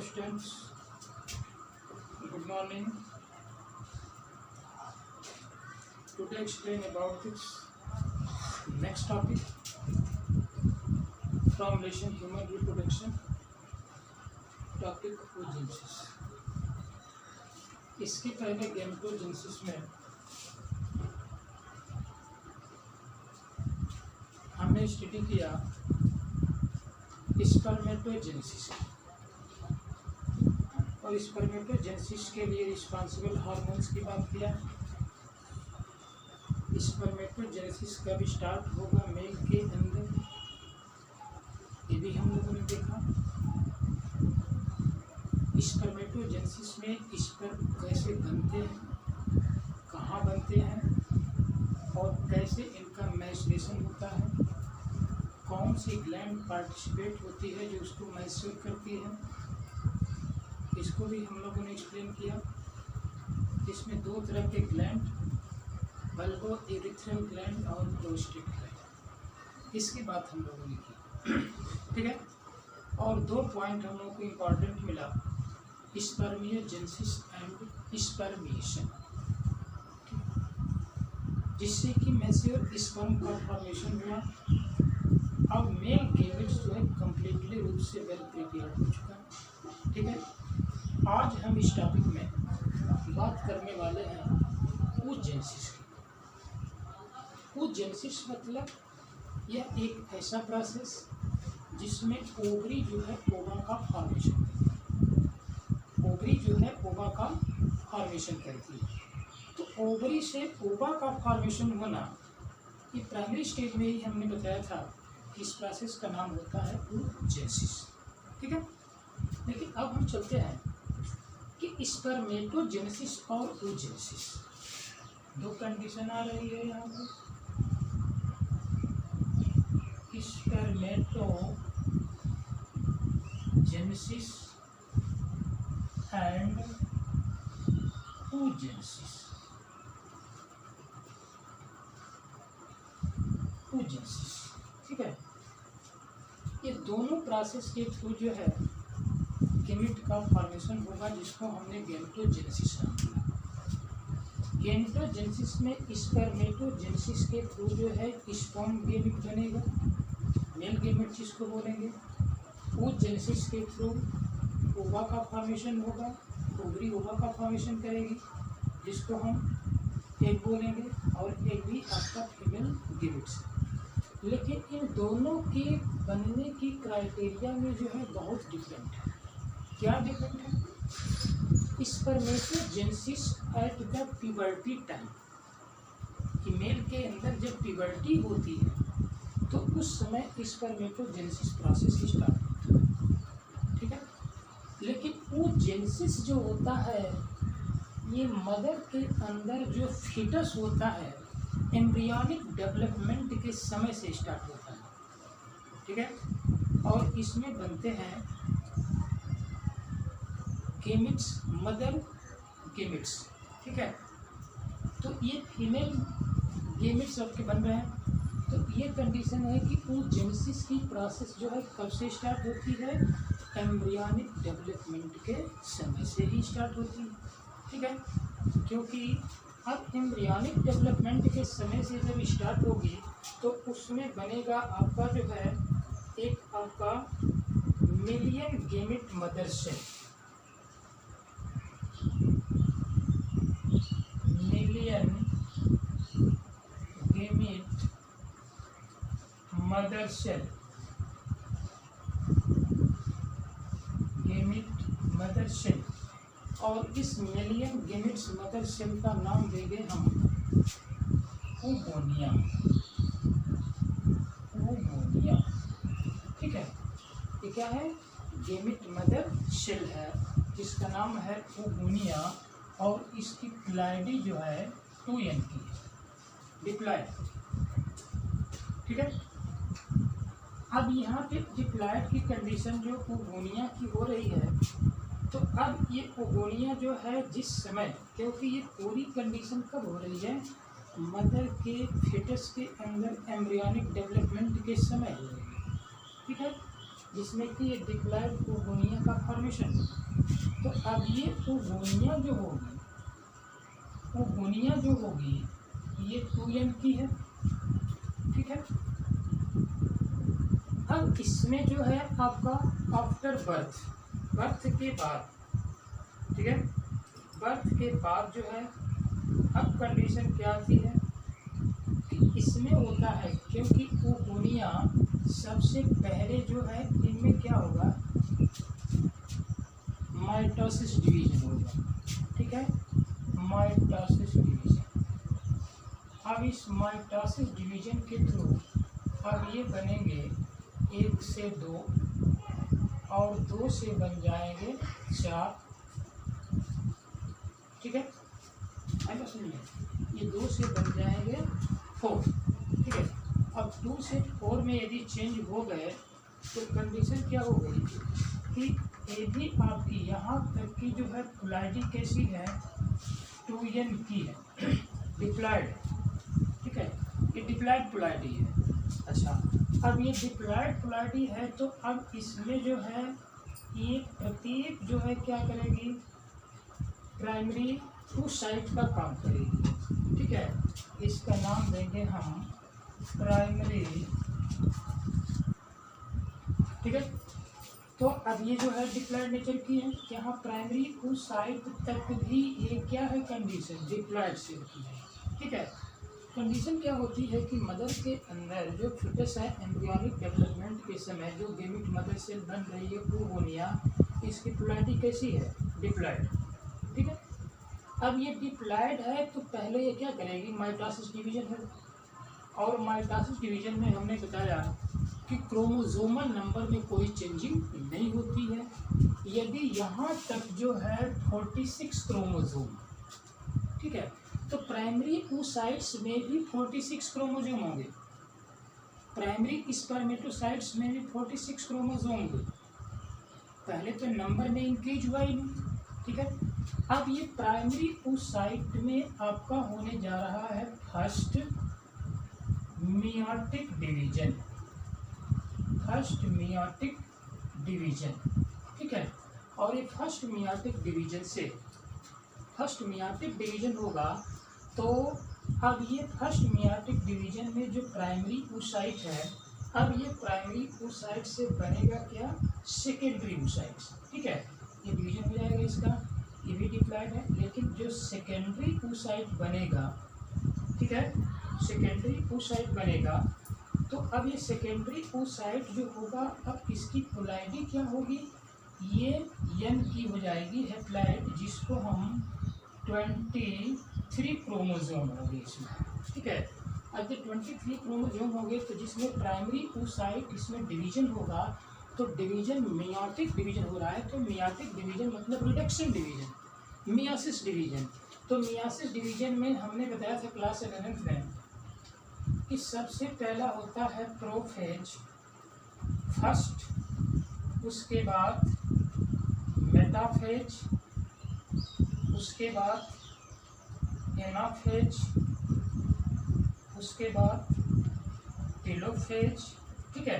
Hello students, good morning. Today explain about this next topic from lesson human reproduction, topic oogenesis. इसके पहले gametogenesis में हमने study किया spermatogenesis और spermatogenesis के लिए रिस्पॉन्सिबल हार्मोन्स की बात किया। स्पर्मेटोजेनेसिस कब स्टार्ट होगा मेल के अंदर, ये भी हम लोगों ने देखा। स्पर्मेटोजेनेसिस में स्पर्म कैसे बनते हैं, कहाँ बनते हैं और कैसे इनका मैचुरेशन होता है, कौन सी ग्लैंड पार्टिसिपेट होती है जो उसको मैच्योर करती है, इसको भी हम लोगों ने एक्सप्लेन किया। इसमें दो तरह के ग्लैंड, बल्बो इरिथ्रल ग्लैंड और प्रोस्टेट ग्लैंड, इसकी बात हम लोगों ने की। ठीक है, और दो पॉइंट हम लोगों को इम्पॉर्टेंट मिला, स्पर्मियोजेनेसिस एंड स्पर्मिएशन, जिससे कि मैच्योर स्पर्म का फॉर्मेशन हुआ। अब मेल गैमेट्स जो है कम्प्लीटली रूप से वेल प्रिपेयर्ड हो चुका है। ठीक है, आज हम इस टॉपिक में बात करने वाले हैं oogenesis की। oogenesis मतलब यह एक ऐसा प्रोसेस जिसमें ओवरी जो है ओवा का फॉर्मेशन करती है। ओवरी जो है ओवा का फॉर्मेशन करती है। तो ओवरी से ओवा का फॉर्मेशन होना ये प्राइमरी स्टेज में ही हमने बताया था कि इस प्रोसेस का नाम होता है oogenesis। ठीक है, लेकिन अब हम चलते हैं कि स्पर्मेटोजेनेसिस और oogenesis दो कंडीशन आ रही है यहाँ पर। Spermatogenesis and oogenesis। oogenesis, ठीक है, ये दोनों प्रोसेस के थ्रू जो है गैमेट का फॉर्मेशन होगा, जिसको हमने गैमेटोजेनेसिस नाम दिया। गैमेटोजेनेसिस में स्पर्मेटोजेनेसिस के थ्रू जो है स्पर्म गैमेट बनेगा, मेल गैमेट जिसको बोलेंगे। oogenesis के थ्रू ओवा का फॉर्मेशन होगा, ओवरी ओवा का फॉर्मेशन करेगी, जिसको हम एग बोलेंगे, और एग भी आपका फीमेल गैमेट्स। लेकिन इन दोनों के बनने की क्राइटेरिया में जो है बहुत डिफरेंट है। क्या डिफरेंट है? Spermatogenesis at the puberty time, कि मेल के अंदर जब प्यूबर्टी होती है तो उस समय स्पर्मेटोजेनेसिस प्रोसेस स्टार्ट होता है। ठीक है, लेकिन oogenesis जो होता है ये मदर के अंदर जो फीटस होता है एम्ब्रियोनिक डेवलपमेंट के समय से स्टार्ट होता है। ठीक है, और इसमें बनते हैं गैमेट्स, मदर गैमेट्स। ठीक है, तो ये फीमेल गैमेट्स आपके बन रहे हैं। तो ये कंडीशन है कि oogenesis की प्रोसेस जो है कब से स्टार्ट होती है, एम्ब्रियोनिक डेवलपमेंट के समय से ही स्टार्ट होती है। ठीक है, क्योंकि अब एम्ब्रियोनिक डेवलपमेंट के समय से जब स्टार्ट होगी तो उसमें बनेगा आपका जो है एक आपका million gamete mother cell, million gamete mother cell, gamete mother cell. और इस मिलियन गैमेट्स मदर सेल का नाम देंगे हम oogonia। oogonia, ठीक है, ये क्या है? गैमेट मदर सेल है, जिसका नाम है oogonia, और इसकी प्लाइडी जो है 2n की डिप्लॉयड। ठीक है, अब यहाँ पे डिप्लॉयड की कंडीशन जो oogonia की हो रही है, तो अब ये oogonia जो है जिस समय, क्योंकि ये पूरी कंडीशन कब हो रही है, मदर के फेटस के अंदर एम्ब्रियोनिक डेवलपमेंट के समय हो रही है। ठीक है, जिसमें कि ये डिप्लॉयड ओगोनिया का फॉर्मेशन। तो अब ये ओगोनिया जो होगी, ओगोनिया जो होगी ये 2n की है, ठीक है। अब इसमें जो है आपका आफ्टर बर्थ, बर्थ के बाद, ठीक है, बर्थ के बाद जो है अब कंडीशन क्या आती है कि इसमें होता है, क्योंकि ओगोनिया सबसे पहले जो है इनमें क्या होगा, माइटोसिस डिवीजन होगा, ठीक है, माइटोसिस डिवीजन। अब इस माइटोसिस डिवीजन के थ्रू अब ये बनेंगे 1 से 2 और 2 से बन जाएंगे 4, ठीक है, ऐसा सुनिए, ये 2 से बन जाएंगे 4, ठीक है। अब 2 से 4 में यदि चेंज हो गए तो कंडीशन क्या हो गई कि यदि आपकी यहाँ तक की जो है पोलैरिटी कैसी है, 2n की है, डिप्लॉयड, ठीक है, ये डिप्लॉयड पोलैरिटी है। अच्छा, अब ये डिप्लॉयड पोलैरिटी है तो अब इसमें जो है ये प्रत्येक जो है क्या करेगी, प्राइमरी 2 साइड का काम करेगी, ठीक है। इसका नाम देंगे हम प्राइमरी, ठीक है। तो अब ये जो है डिप्लॉयड नेचर की है, यहाँ प्राइमरी उस साइड तक भी ये क्या है कंडीशन, डिप्लॉयड सेल की है, ठीक है। कंडीशन क्या होती है कि मदर के अंदर जो फिटस है, एम्ब्रियोनिक डेवलपमेंट के समय जो गेमिट मदर सेल बन रही है ओगोनिया, इसकी पोलैरिटी कैसी है, डिप्लॉयड, ठीक है। अब ये डिप्लॉयड है तो पहले ये क्या करेगी, माइटोसिस डिवीजन है, और माइटोसिस डिवीजन में हमने बताया कि क्रोमोसोमल नंबर में कोई चेंजिंग नहीं होती है। यदि यहाँ तक जो है 46 क्रोमोसोम, ठीक है, तो प्राइमरी oocytes में भी 46 क्रोमोसोम होंगे, प्राइमरी स्पर्मेटोसाइट्स में भी 46 क्रोमोसोम होंगे। पहले तो नंबर में इंक्रीज हुआ ही नहीं, ठीक है। अब ये प्राइमरी oocyte में आपका होने जा रहा है first meiotic division, first meiotic division, ठीक है। और ये फर्स्ट मियोटिक डिवीजन से, फर्स्ट मियोटिक डिवीजन होगा तो अब ये फर्स्ट मियोटिक डिवीजन में जो प्राइमरी oocyte है, अब ये प्राइमरी oocyte से बनेगा क्या, सेकेंडरी oocytes, ठीक है। ये डिवीजन हो जाएगा इसका, ये भी डिप्लॉयड है, लेकिन जो सेकेंडरी oocyte बनेगा, ठीक है, सेकेंडरी oocyte बनेगा तो अब ये सेकेंडरी oocyte जो होगा, अब इसकी पोलैरिटी क्या होगी, ये n की हो जाएगी हैप्लॉइड, जिसको हम 23 क्रोमोसोम होंगे इसमें, ठीक है। अब जब 23 क्रोमोसोम होंगे तो जिसमें प्राइमरी oocyte इसमें डिवीजन होगा, तो डिवीजन मियोटिक डिवीजन हो रहा है, तो मियोटिक डिवीजन मतलब रिडक्शन डिवीजन, मियोसिस डिवीजन। तो मियोसिस डिवीजन में हमने बताया था क्लास 11th में कि सबसे पहला होता है प्रोफेज फर्स्ट, उसके बाद मेटाफेज, उसके बाद एनाफेज, उसके बाद टेलोफेज, ठीक है।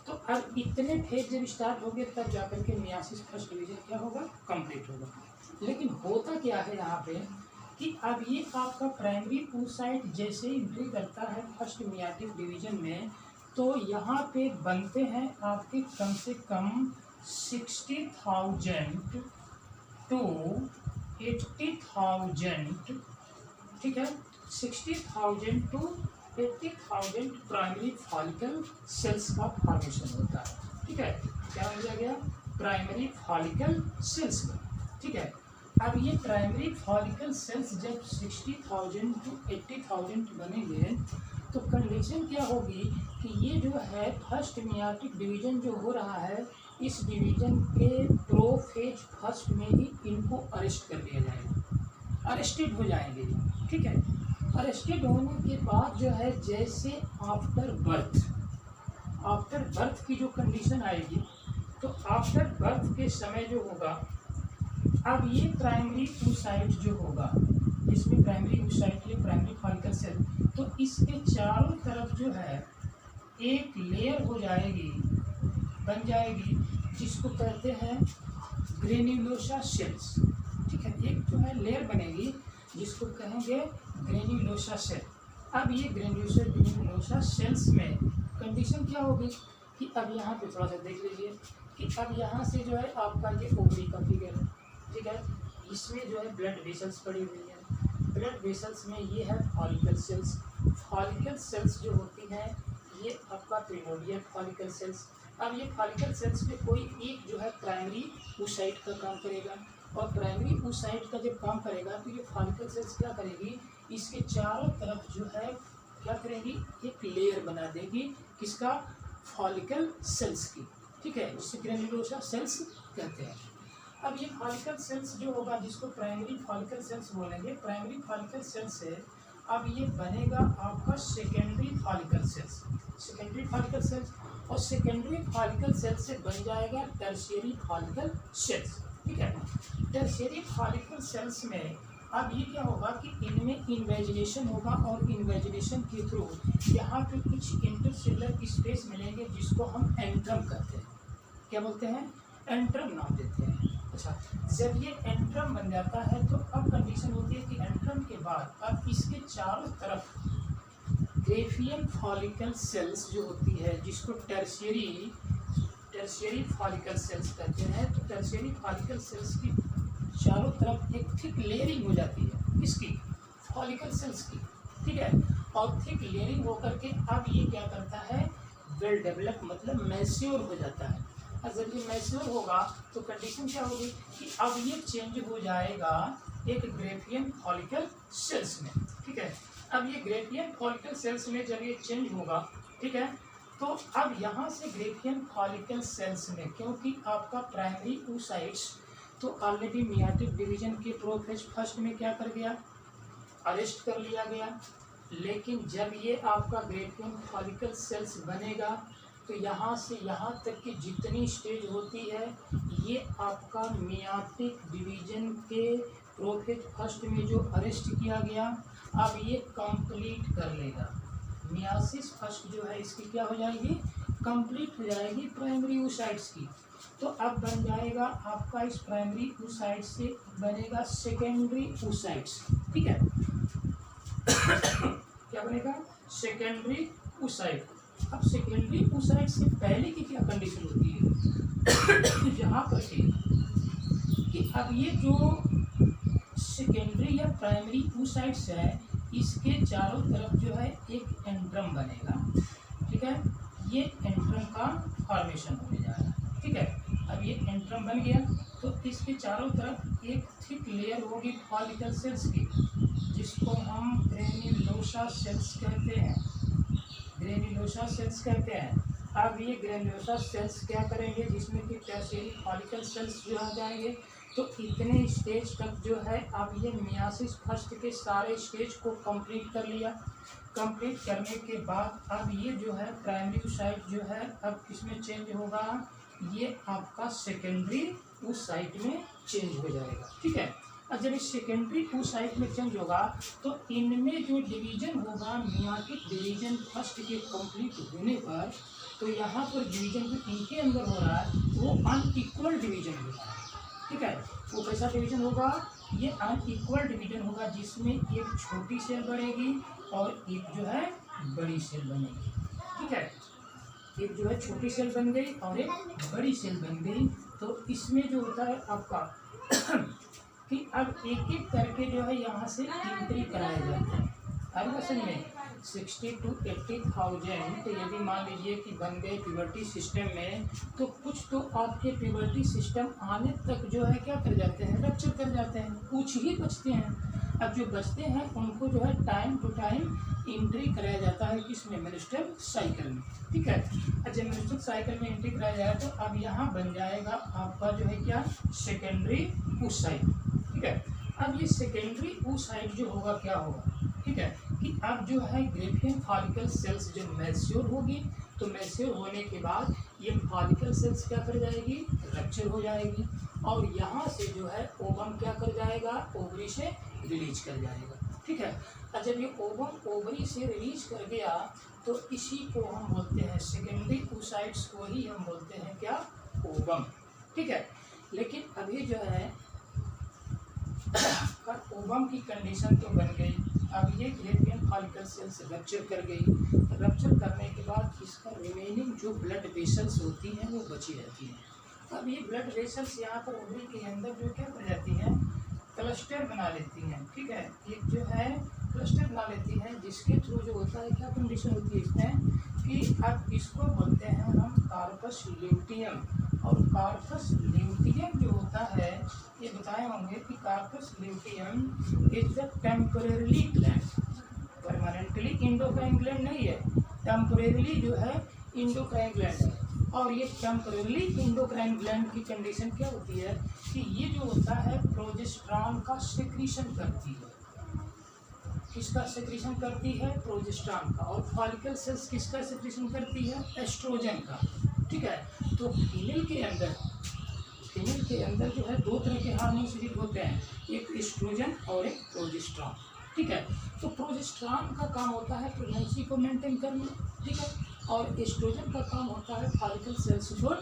तो अब इतने फेज जब स्टार्ट हो गए तब जाकर के मियोसिस फर्स्ट डिवीजन क्या होगा, कंप्लीट होगा। लेकिन होता क्या है यहाँ पे कि अब ये आपका प्राइमरी oocyte जैसे एंट्री करता है फर्स्ट मियोटिक डिवीजन में, तो यहाँ पे बनते हैं आपके कम से कम 60,000 to 80,000, ठीक है, 60,000 to 80,000 प्राइमरी फॉलिकल सेल्स का फॉर्मेशन होता है, ठीक है। क्या हो गया, प्राइमरी फॉलिकल सेल्स का, ठीक है। अब ये प्राइमरी फॉलिकल सेल्स जब 60,000 to 80,000 बनेंगे तो कंडीशन क्या होगी कि ये जो है फर्स्ट मियोटिक डिवीजन जो हो रहा है, इस डिवीजन के प्रोफेज फर्स्ट में ही इनको अरेस्ट कर दिया जाएगा, अरेस्टेड हो जाएंगे, ठीक है। अरेस्टेड होने के बाद जो है जैसे आफ्टर बर्थ, आफ्टर बर्थ की जो कंडीशन आएगी, तो आफ्टर बर्थ के समय जो होगा, अब ये प्राइमरी oocyte जो होगा, इसमें प्राइमरी oocyte ये प्राइमरी फॉलिकल सेल, तो इसके चारों तरफ जो है एक लेयर हो जाएगी, बन जाएगी जिसको कहते हैं ग्रेन्युलोसा सेल्स। ठीक है, एक जो है लेयर बनेगी जिसको कहेंगे ग्रेन्युलोसा सेल। अब ये ग्रेन्युलोसा सेल्स में कंडीशन क्या होगी कि अब यहाँ पे थोड़ा सा देख लीजिए कि अब यहाँ से जो है आपका ये ओवरी का फिगर है। ठीक है, इसमें जो है ब्लड वेसल्स पड़ी हुई है। ब्लड वेसल्स में ये है फॉलिकल सेल्स। फॉलिकल सेल्स जो होती हैं ये आपका प्रिमोर्डियल फॉलिकल सेल्स। अब ये फॉलिकल सेल्स में कोई एक जो है प्राइमरी oocyte का काम करेगा, और प्राइमरी oocyte का जब काम करेगा तो ये फॉलिकल सेल्स क्या करेगी, इसके चारों तरफ जो है क्या करेंगी, एक लेयर बना देगी किसका, फॉलिकल सेल्स की। ठीक है, जिसे ग्रेन्युलोसा सेल्स कहते हैं। अब ये फॉलिकल सेल्स जो होगा जिसको प्राइमरी फॉलिकल सेल्स बोलेंगे, प्राइमरी फॉलिकल सेल्स से अब ये बनेगा आपका secondary follicle sales. Secondary follicle sales और सेकेंडरी फॉलिकल सेल्स से बन जाएगा टर्शियरी फॉलिकल सेल्स। ठीक है, टर्शियरी फॉलिकल सेल्स में अब ये क्या होगा कि इनमें इन्वेजिनेशन होगा, और इन्वेजिनेशन के थ्रू यहाँ पे कुछ इंटरसेलुलर स्पेस मिलेंगे जिसको हम एंट्रम कहते हैं। क्या बोलते हैं, एंट्रम नाम देते हैं। अच्छा, जब ये एंट्रम बन जाता है तो अब कंडीशन होती है कि एंट्रम के बाद अब इसके चारों तरफ ग्रेफियन फॉलिकल सेल्स जो होती है जिसको टर्शियरी फॉलिकल सेल्स कहते हैं। तो टर्शियरी फॉलिकल सेल्स की चारों तरफ एक थिक लेयरिंग हो जाती है, इसकी फॉलिकल सेल्स की। ठीक है, और थिक लेयरिंग होकर के अब ये क्या करता है, वेल डेवलप मतलब मैच्योर हो जाता है। और जब ये मैच्योर होगा तो कंडीशन क्या होगी कि अब ये चेंज हो जाएगा एक ग्रेफियन फॉलिकल सेल्स में। ठीक है, अब ये ग्रेफियन फॉलिकल सेल्स में जब ये चेंज होगा, ठीक है, तो अब यहाँ से ग्रेफियन फॉलिकल सेल्स में, क्योंकि आपका प्राइमरी oocytes तो ऑलरेडी मियाटिक डिवीजन के प्रोफेज फर्स्ट में क्या कर गया, अरेस्ट कर लिया गया। लेकिन जब ये आपका ग्रेफियन फॉलिकल सेल्स बनेगा तो यहाँ से यहाँ तक की जितनी स्टेज होती है ये आपका मियाटिक डिवीजन के प्रोफेज फर्स्ट में जो अरेस्ट किया गया अब ये कंप्लीट कर लेगा। मियासिस फर्स्ट जो है इसकी क्या हो जाएगी, कंप्लीट हो जाएगी प्राइमरी oocytes की। तो अब बन जाएगा आपका इस प्राइमरी oocytes से बनेगा सेकेंडरी oocytes। ठीक है, क्या बनेगा, सेकेंडरी oocyte। अब सेकेंडरी oocyte से पहले की क्या कंडीशन होती है यहाँ पर कि अब ये जो सेकेंडरी या प्राइमरी oocytes है इसके चारों तरफ जो है एक एंट्रम बनेगा। ठीक है, ये एंट्रम का फॉर्मेशन होने जा रहा है। ठीक है, अब ये एंट्रम बन गया तो इसके चारों तरफ एक थिक लेयर होगी फॉलिकल सेल्स की जिसको हम ग्रेन्युलोसा सेल्स कहते हैं। ग्रेन्युलोसा सेल्स कहते हैं। अब ये ग्रेन्युलोसा सेल्स क्या करेंगे, जिसमें कि टर्शियरी फॉलिकल सेल्स जो आ जाएंगे। तो इतने स्टेज तक जो है अब ये मियासिस फर्स्ट के सारे स्टेज को कंप्लीट कर लिया। कंप्लीट करने के बाद अब ये जो है प्राइमरी oocyte जो है अब किसमें चेंज होगा, ये आपका सेकेंडरी oocyte में चेंज हो जाएगा। ठीक है, और जब इस सेकेंडरी oocyte में चेंज होगा तो इनमें जो डिवीजन होगा मियाटिक डिवीजन फर्स्ट के कंप्लीट होने पर, तो यहाँ पर डिवीजन जो इनके अंदर हो रहा है वो अनइक्वल डिवीजन हो रहा है। ठीक है, वो कैसा डिवीजन होगा, ये अनइक्वल डिवीजन होगा जिसमें एक छोटी सेल बढ़ेगी और एक जो है बड़ी सेल बनेगी। ठीक है, एक जो है छोटी सेल बन गई और एक बड़ी सेल बन गई। तो इसमें जो होता है आपका कि अब एक एक करके जो है यहाँ से एंट्री कराया जाता है। हर वर्षन में 60 to 80,000 यदि मान लीजिए कि बन गए प्यूबर्टी सिस्टम में, तो कुछ तो आपके प्यूबर्टी सिस्टम आने तक जो है क्या कर जाते हैं, रप्चर कर जाते हैं, कुछ ही बचते हैं। अब जो बचते हैं उनको जो है टाइम टू टाइम एंट्री कराया जाता है किसमें, मेनिस्ट्रल साइकिल में। ठीक है, जब मेनिस्ट्रल साइकिल में एंट्री कराया जाए तो अब यहाँ बन जाएगा आपका जो है क्या, सेकेंडरी oocyte। ठीक है, अब ये सेकेंडरी oocyte जो होगा क्या होगा, ठीक है, कि अब जो है ग्रेफियन फॉलिकल सेल्स जब मैच्योर होगी तो मैच्योर होने के बाद ये फॉलिकल सेल्स क्या कर जाएगी, रप्चर हो जाएगी और यहाँ से जो है ओवम क्या कर जाएगा, ओवरी से रिलीज कर जाएगा। ठीक है, और जब ये ओवम ओवरी से रिलीज कर गया तो इसी को हम बोलते हैं सेकेंडरी oocytes को ही हम बोलते हैं क्या, ओवम। ठीक है, लेकिन अभी जो है ओवम की कंडीशन तो बन गई, अब ये ग्रेवियन फॉलिकल सेल्स रप्चर कर गई। रप्चर करने के बाद इसका रिमेनिंग जो ब्लड वेसल्स होती हैं वो बची रहती हैं। अब ये ब्लड वेसल्स यहाँ पर ओवरी के अंदर जो क्या कर जाती हैं, क्लस्टर बना लेती हैं। ठीक है, एक जो है क्लस्टर बना लेती हैं, जिसके थ्रू जो होता है क्या कंडीशन होती है इसमें कि अब इसको बोलते हैं हम कार्पस ल्यूटियम। और कार्पस ल्यूटियम जो होता है, ये बताए होंगे कि corpus luteum is the temporary gland, permanently endocrine gland नहीं है, टेम्परेरी जो है इंडोक्राइन ग्लैंड है। और ये टेम्परेरी इंडोक्राइन ग्लैंड की कंडीशन क्या होती है कि ये जो होता है प्रोजेस्टेरॉन का सेक्रीशन करती है। किसका सेक्रीशन करती है, प्रोजेस्टेरॉन का। और फॉलिकल सेल्स किसका सेक्रीशन करती है, एस्ट्रोजन का। ठीक है, तो फीमेल के अंदर जो है दो तरह के हार्मोन सीक्रेट होते हैं, एक एस्ट्रोजन और एक प्रोजेस्टेरॉन। ठीक है, तो प्रोजेस्टेरॉन का काम होता है प्रेगनेंसी को मेंटेन करना। ठीक है, और एस्ट्रोजन का काम होता है फॉलिकल सेल्स को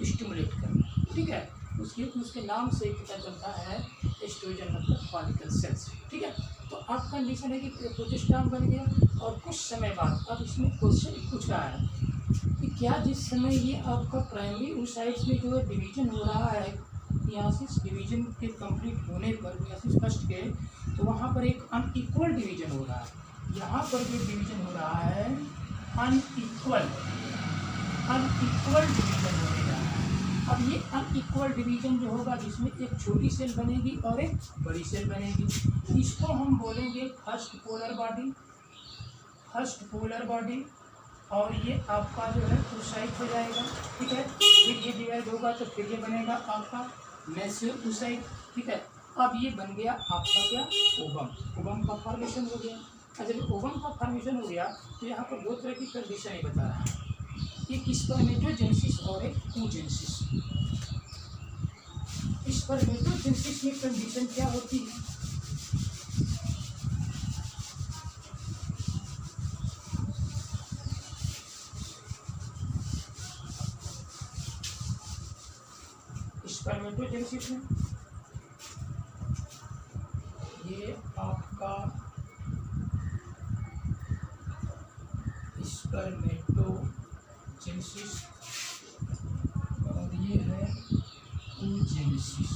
स्टिमुलेट करना। ठीक है, उसके नाम से पता चलता है एस्ट्रोजन मतलब फॉलिकल सेल्स। ठीक है, तो अब कंडीशन है कि प्रोजेस्टेरॉन बन गया और कुछ समय बाद अब इसमें क्वेश्चन पूछ रहा है कि क्या जिस समय ये आपका प्राइमरी oocytes में जो है डिवीजन हो रहा है, मियोसिस डिवीजन के कंप्लीट होने पर मियोसिस फर्स्ट के, तो वहाँ पर एक अनइक्वल डिवीजन हो रहा है। यहाँ पर जो डिवीजन हो रहा है अनइक्वल डिवीजन हो रहा है। अब ये अनइक्वल डिवीजन जो होगा, जिसमें एक छोटी सेल बनेगी और एक बड़ी सेल बनेगी, इसको हम बोलेंगे फर्स्ट पोलर बॉडी। और ये आपका जो है oocyte हो जाएगा। ठीक है, फिर ये डिवाइड होगा तो फिर ये बनेगा आपका मैच्योर oocyte। ठीक है, अब ये बन गया आपका क्या, ओवम का फॉर्मेशन हो गया। अच्छा, जब ओवम का फॉर्मेशन हो गया तो यहाँ पर दो तरह की कंडीशन ही बता रहा है, एक स्पर्मेटोजेनेसिस और एक oogenesis। स्पर्मेटोजेनेसिस में कंडीशन क्या होती है, स्पर्मेटोजेनेसिस में ये आपका स्पर्मेटोजेनेसिस और ये है oogenesis।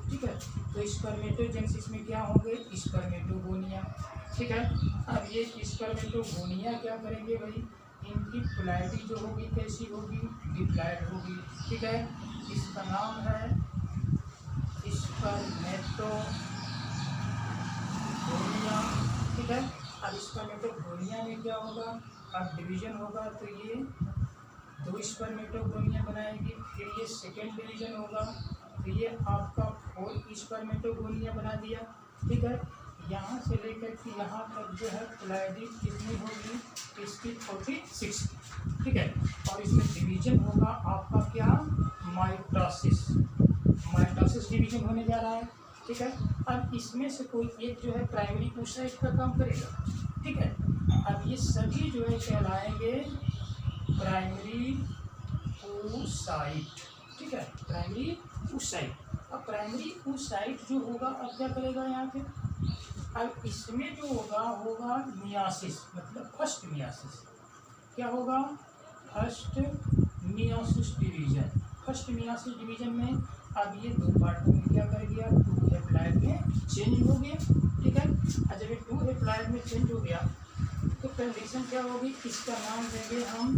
ठीक है, तो स्पर्मेटोजेनेसिस में क्या होंगे, स्पर्मेटोगोनिया। ठीक है, अब ये स्पर्मेटोगोनिया क्या करेंगे भाई, इनकी प्लाइडी जो होगी कैसी होगी, डिप्लाइड होगी। ठीक है, इसका नाम है स्पर्मेटोगोनिया। ठीक है, अब स्पर्मेटोगोनिया में क्या होगा, अब डिवीजन होगा तो ये दो स्पर्मेटोगोनिया बनाएगी, फिर ये सेकेंड डिवीजन होगा तो ये आपका 4 स्पर्मेटोगोनिया बना दिया। ठीक है, यहाँ से लेकर के यहाँ तक जो है प्लाइडी कितनी होगी, इसकी 46। ठीक है, और इसमें डिवीजन होगा आपका क्या, माइटोसिस डिवीजन होने जा रहा है। ठीक है, अब इसमें से कोई एक जो है प्राइमरी oocyte का काम करेगा। ठीक है, अब ये सभी जो है कहलाएंगे प्राइमरी oocyte। ठीक है, प्राइमरी oocyte। अब प्राइमरी oocyte जो होगा अब क्या करेगा यहाँ पे, अब इसमें जो होगा मियोसिस, मतलब फर्स्ट मियोसिस। क्या होगा, फर्स्ट मियोसिस डिवीजन में अब ये दो पार्टों में क्या कर दिया, 2 हैप्लॉइड में चेंज हो गया। ठीक है, और जब ये 2 हैप्लॉइड में चेंज हो गया तो कंडीशन क्या होगी, इसका नाम देंगे हम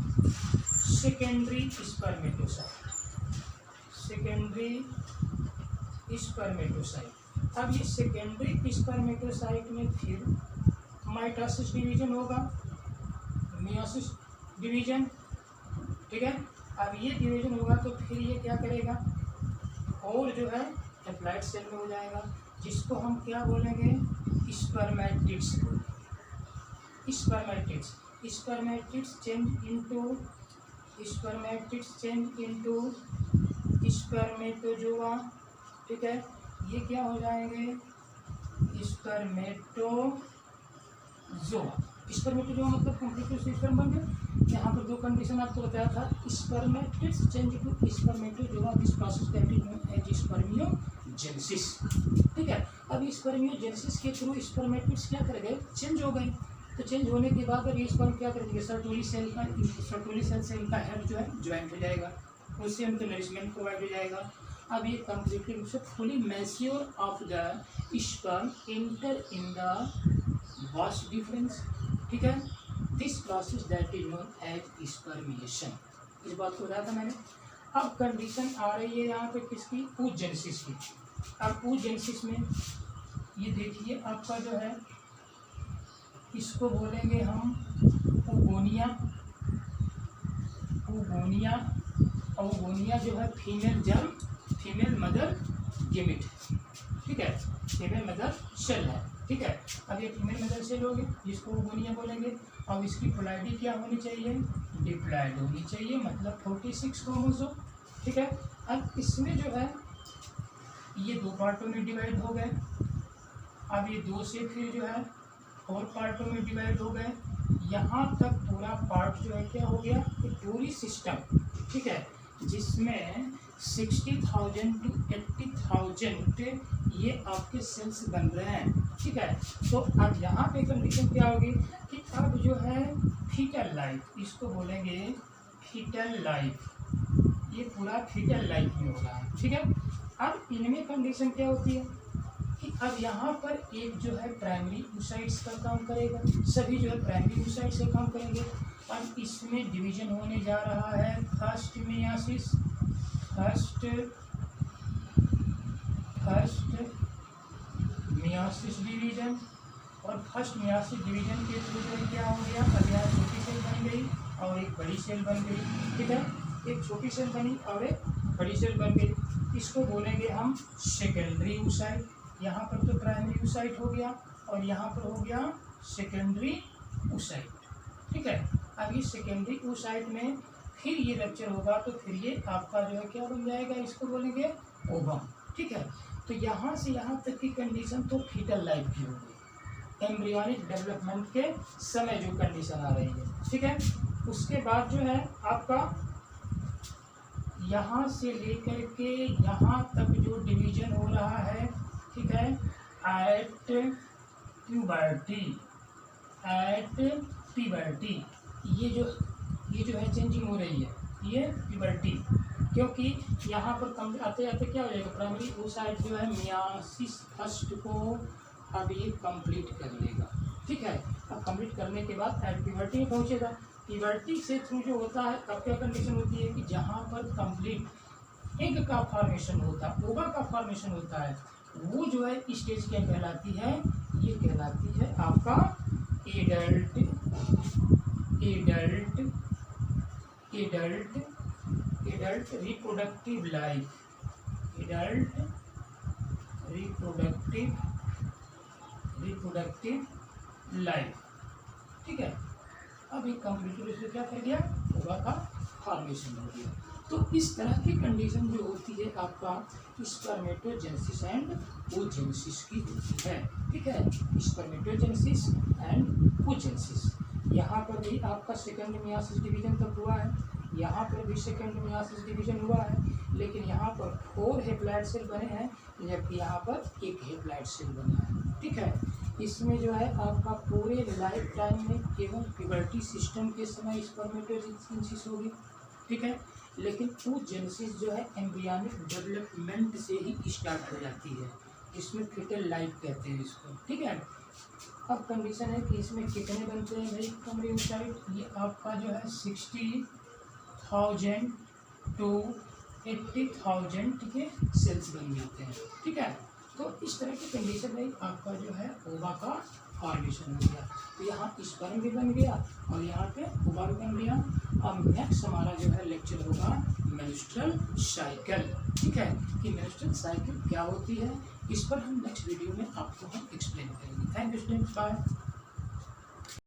सेकेंडरी स्पर्मेटोसाइट। अब ये सेकेंडरी स्पर्मेटोसाइट में फिर माइटोसिस डिवीजन होगा, मियोसिस डिवीजन। ठीक है, अब ये डिवीजन होगा तो फिर ये क्या करेगा, और जो है हैप्लॉइड सेल में हो जाएगा, जिसको हम क्या बोलेंगे, स्पर्मेटिड्स चेंज इनटू स्पर्मेटोजोआ। ठीक है, ये क्या हो जाएंगे, स्पर्मेटोजोआ। स्पर्मेटोजोआ मतलब कंप्लीट स्पर्म बन गया। यहाँ पर दो कंडीशन आपको बताया था, spermatids change to spermatozoa, this process that is known as spermiogenesis. ठीक है, अब स्पर्मियोजेनेसिस के थ्रू स्पर्मेटिड्स क्या कर गए, चेंज हो गए। तो चेंज होने के बाद अब ये स्पर्म क्या करेंगे, सर्टोली सेल से इनका हेड जो है ज्वाइंट हो जाएगा, उससे उनको नरिशमेंट प्रोवाइड हो जाएगा। अब ये कंप्लीटली रूप से fully mature of the sperm enter in the vast difference. ठीक है, this process that is known as spermiation. इस बात को बताया था मैंने। अब कंडीशन आ रही है यहाँ पे किसकी, oogenesis की। अब oogenesis में ये देखिए आपका जो है, इसको बोलेंगे हम ओगोनिया। ओगोनिया जो है female germ, female mother gamete. ठीक है, फीमेल मदर सेल है। ठीक है, अब ये फीमेल मदर सेल होगी जिसको ओगोनिया बोलेंगे। अब इसकी प्लॉइडी क्या होनी चाहिए, डिप्लॉइड होनी चाहिए, मतलब 46 क्रोमोसोम। ठीक है, अब इसमें जो है ये दो पार्टों में डिवाइड हो गए। अब ये दो से फिर जो है 4 पार्टों में डिवाइड हो गए। यहाँ तक पूरा पार्ट जो है क्या हो गया, पूरी सिस्टम। ठीक है, जिसमें 60,000 to 80,000 ये आपके सेल्स बन रहे हैं। ठीक है, तो अब यहाँ पे कंडीशन क्या होगी कि अब जो है फीटल लाइफ, इसको बोलेंगे फीटल लाइफ, ये पूरा फीटल लाइफ में हो रहा है। ठीक है, अब इनमें कंडीशन क्या होती है कि अब यहाँ पर एक जो है प्राइमरी oocytes का काम करेगा, सभी जो है प्राइमरी oocytes से काम करेंगे। अब इसमें डिवीजन होने जा रहा है फर्स्ट मियासिस डिवीजन, और फर्स्ट मियासिस डिवीजन के थ्रू जो क्या हो गया, अब यहाँ छोटी सेल बन गई और एक बड़ी सेल बन गई। ठीक है, एक छोटी सेल बनी और एक बड़ी सेल बन गई। इसको बोलेंगे हम सेकेंडरी oocyte। यहाँ पर तो प्राइमरी oocyte हो गया और यहाँ पर हो गया सेकेंडरी oocyte। ठीक है, अब इस सेकेंडरी oocyte में फिर ये रप्चर होगा तो फिर ये आपका जो है क्या बन जाएगा, इसको बोलेंगे ओवम। ठीक है, तो यहाँ से यहाँ तक की कंडीशन तो फीटल लाइफ की होगी, एम्ब्रियोनिक डेवलपमेंट के समय जो कंडीशन आ रही है। ठीक है, उसके बाद जो है आपका यहाँ से लेकर के यहाँ तक जो डिवीजन हो रहा है, ठीक है, एट प्यूबर्टी, ये जो है चेंजिंग हो रही है, ये प्यूबर्टी, क्योंकि यहाँ पर कम आते आते क्या हो जाएगा, प्राइमरी oocyte जो है मियासिस फर्स्ट को अब ये कंप्लीट कर लेगा। ठीक है, अब कंप्लीट करने के बाद एट प्यूबर्टी में पहुँचेगा। प्यूबर्टी से थ्रू जो होता है अब क्या कंडीशन होती है कि जहाँ पर कंप्लीट एग का फॉर्मेशन होता है, ओवा का फॉर्मेशन होता है, वो जो है स्टेज क्या कहलाती है, ये कहलाती है आपका adult reproductive life, reproductive life. ठीक है, अब एक कंप्लीट से क्या कर दिया, ओवा का फॉर्मेशन हो गया। तो इस तरह की कंडीशन जो होती है आपका स्पर्मेटोजेनेसिस एंड oogenesis की होती है। ठीक है, स्पर्मेटोजेनेसिस एंड oogenesis। यहाँ पर भी आपका सेकेंड मियासिस डिवीजन तक हुआ है, यहाँ पर भी सेकेंड मियासिस डिवीजन हुआ है, लेकिन यहाँ पर 4 हेप्लॉइड सेल बने हैं जबकि यहाँ पर 1 हेप्लॉइड सेल बना है। ठीक है, इसमें जो है आपका पूरे लाइफ टाइम में केवल प्यूबर्टी सिस्टम के समय स्पर्मेटोजेनेसिस होगी। ठीक है, लेकिन oogenesis जो है एम्ब्रियोनिक डेवलपमेंट से ही स्टार्ट हो जाती है, इसमें फीटल लाइफ कहते हैं इसको। ठीक है, अब कंडीशन है कि इसमें कितने बनते हैं भाई प्राइमरी oocyte, ये आपका जो है 60,000 to 80,000 के सेल्स बन जाते हैं। ठीक है, तो इस तरह की कंडीशन में आपका जो है ओवा का फॉर्मेशन हो गया। तो यहाँ स्पर्म भी बन गया और यहाँ पे ओवा भी बन गया। अब नेक्स्ट हमारा जो है लेक्चर होगा मेंस्ट्रुअल साइकिल। ठीक है, कि मेंस्ट्रुअल साइकिल क्या होती है, इस पर हम नेक्स्ट वीडियो में आपको हम एक्सप्लेन करेंगे। Thank you students, bye.